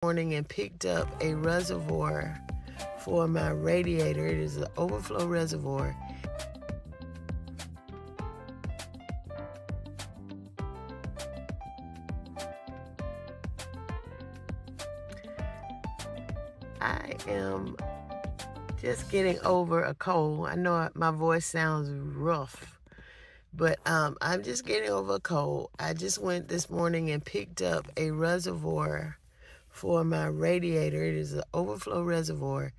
Morning and picked up a reservoir for my radiator. It is an overflow reservoir. I am just getting over a cold. I know my voice sounds rough, but I'm just getting over a cold. I just went this morning and picked up a reservoir for my radiator. It is an overflow reservoir,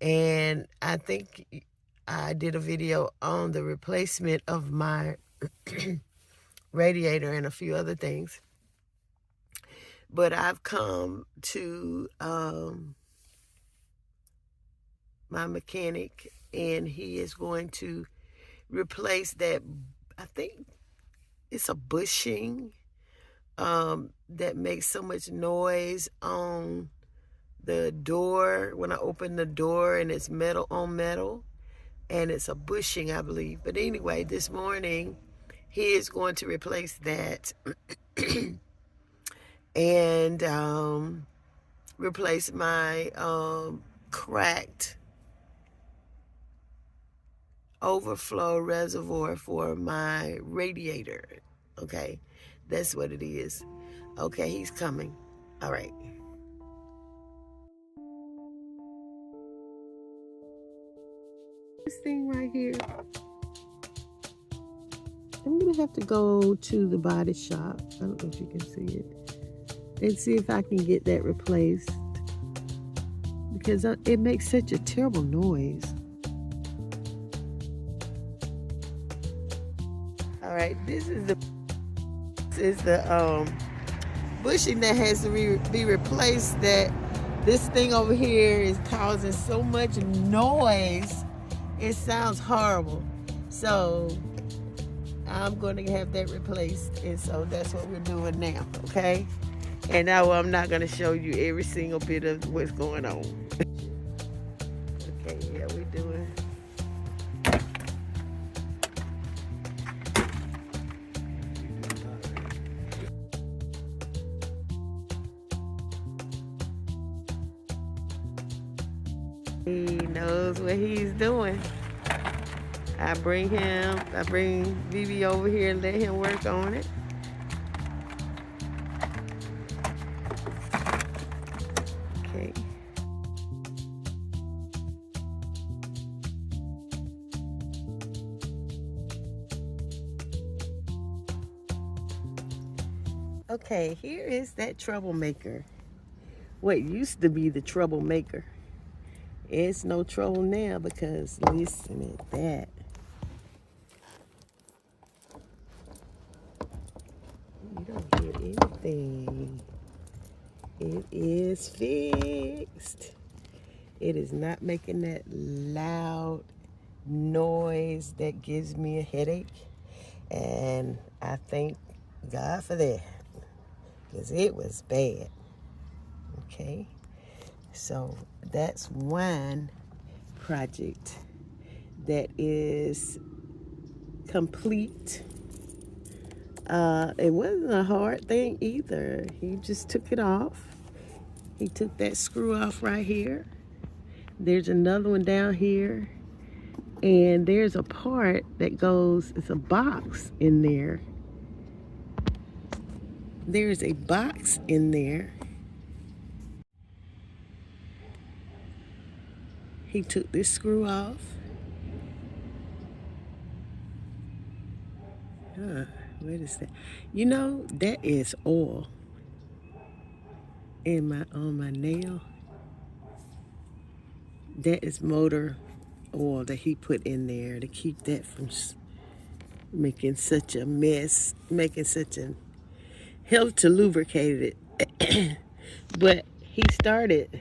and I think I did a video on the replacement of my radiator and a few other things. But I've come to my mechanic, and he is going to replace that. I think it's a bushing that makes so much noise on the door when I open the door, and it's metal on metal, and it's a bushing, I believe. But anyway, this morning he is going to replace that and replace my cracked overflow reservoir for my radiator. Okay, that's what it is. Okay, he's coming. All right. This thing right here, I'm gonna have to go to the body shop. I don't know if you can see it, and see if I can get that replaced, because it makes such a terrible noise. All right, this is the bushing that has to be replaced. That this thing over here is causing so much noise, it sounds horrible. So I'm going to have that replaced, and so that's what we're doing now. Okay, and now I'm not going to show you every single bit of what's going on. Okay, yeah, we're doing. He knows what he's doing. I bring Vivi over here and let him work on it. Okay. Okay, here is that troublemaker. What used to be the troublemaker. It's no trouble now, because listen at that. You don't hear anything. It is fixed. It is not making that loud noise that gives me a headache. And I thank God for that, because it was bad. Okay. So that's one project that is complete. It wasn't a hard thing either. He just took it off. He took that screw off right here. There's another one down here. And there's a part that goes, it's a box in there. There's a box in there. He took this screw off. What is that? You know, that is oil on my nail. That is motor oil that he put in there to keep that from making such a mess, making such a help to lubricate it. But he started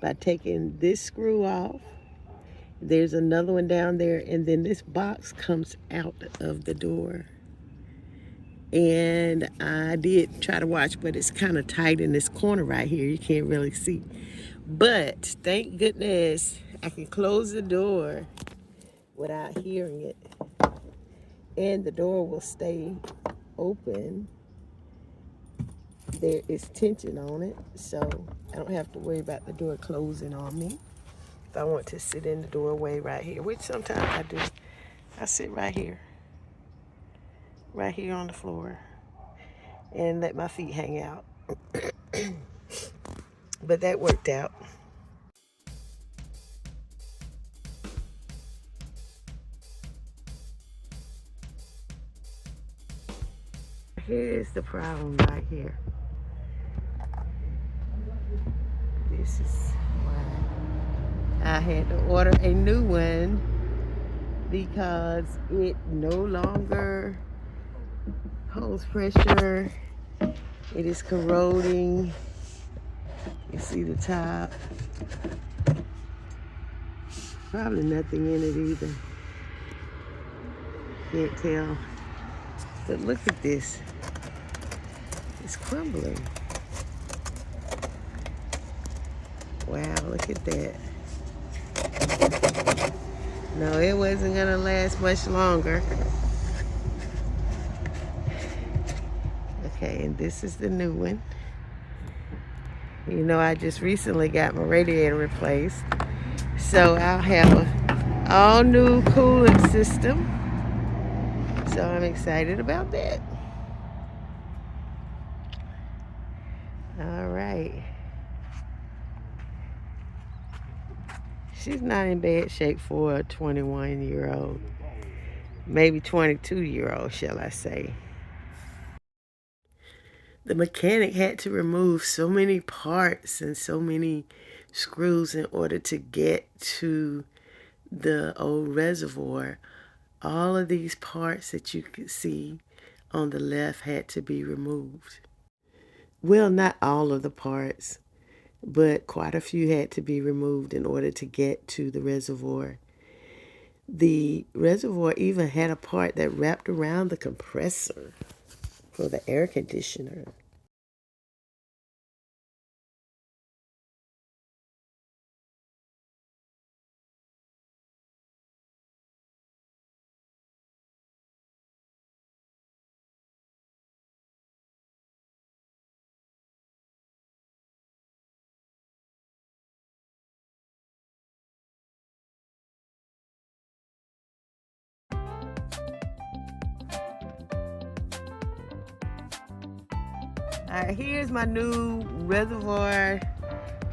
by taking this screw off. There's another one down there, and then this box comes out of the door. And I did try to watch, but it's kind of tight in this corner right here. You can't really see. But thank goodness I can close the door without hearing it. And the door will stay open there is tension on it, so I don't have to worry about the door closing on me. If I want to sit in the doorway right here, which sometimes I do, I sit right here on the floor, and let my feet hang out. But that worked out. Here's the problem right here. This is why I had to order a new one, because it no longer holds pressure. It is corroding. You see the top. Probably nothing in it either. Can't tell. But look at this. It's crumbling. Wow, look at that. No, it wasn't gonna last much longer. Okay, and this is the new one. You know, I just recently got my radiator replaced, so I'll have an all new coolant system. So I'm excited about that. All right. She's not in bad shape for a 21-year-old, maybe 22-year-old, shall I say. The mechanic had to remove so many parts and so many screws in order to get to the old reservoir. All of these parts that you can see on the left had to be removed. Well, not all of the parts, but quite a few had to be removed in order to get to the reservoir. The reservoir even had a part that wrapped around the compressor for the air conditioner. All right, here's my new reservoir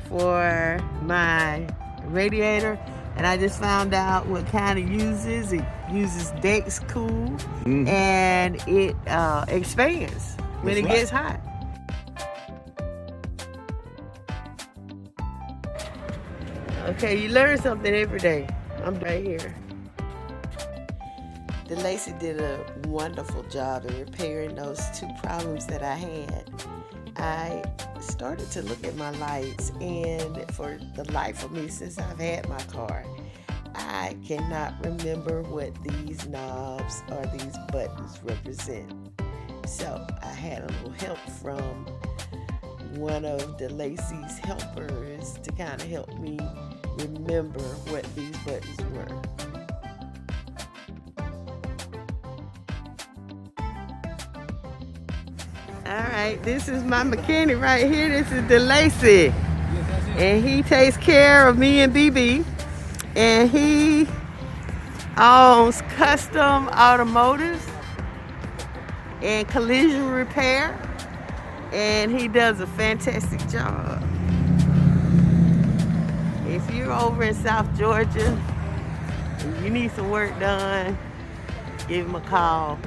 for my radiator, and I just found out what kind it uses. It uses Dex Cool, and it expands when it gets hot. Okay, you learn something every day. I'm right here. Lacey did a wonderful job in repairing those two problems that I had. I started to look at my lights, and for the life of me, since I've had my car, I cannot remember what these knobs or these buttons represent. So I had a little help from one of Lacey's helpers to kind of help me remember what these buttons were. All right, this is my mechanic right here. This is Lacey, and he takes care of me and BB, and he owns Custom Automotives and collision repair, and he does a fantastic job. If you're over in South Georgia and you need some work done, give him a call.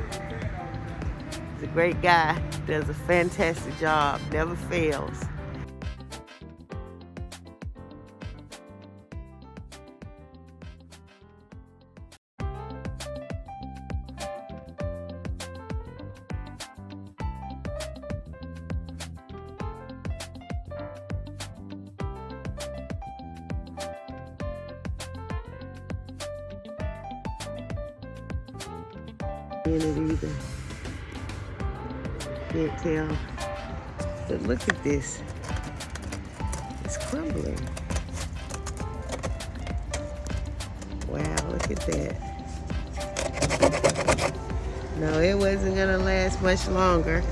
He's a great guy, does a fantastic job, never fails. In it either. Can't tell. But look at this. It's crumbling. Wow, look at that. No, it wasn't gonna last much longer.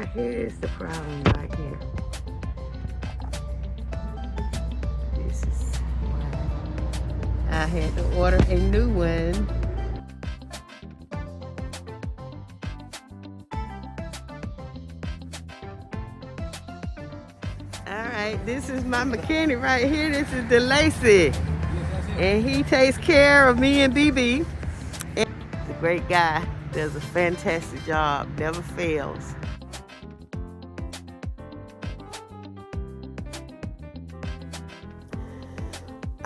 Here's the problem right here. This is why I had to order a new one. Alright, this is my mechanic right here. This is DeLacy. And he takes care of me and BB. And he's a great guy. Does a fantastic job. Never fails.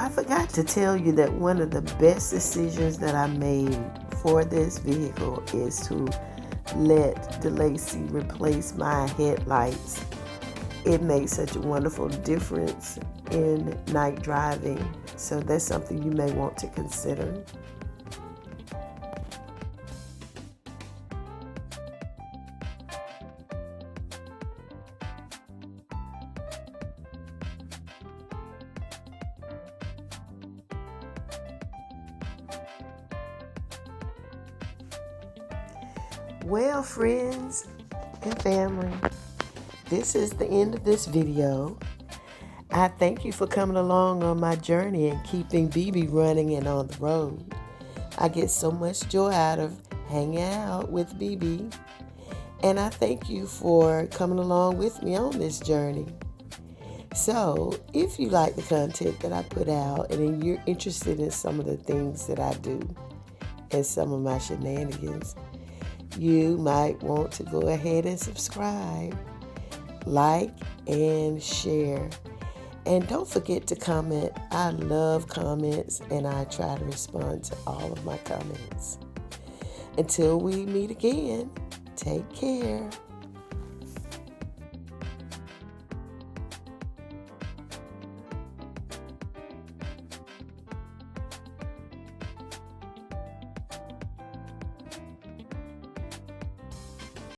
I forgot to tell you that one of the best decisions that I made for this vehicle is to let DeLacy replace my headlights. It makes such a wonderful difference in night driving. So that's something you may want to consider. Well, friends and family, this is the end of this video. I thank you for coming along on my journey and keeping BB running and on the road. I get so much joy out of hanging out with BB. And I thank you for coming along with me on this journey. So, if you like the content that I put out and you're interested in some of the things that I do and some of my shenanigans, you might want to go ahead and subscribe, like, and share. And don't forget to comment. I love comments and I try to respond to all of my comments. Until we meet again, take care.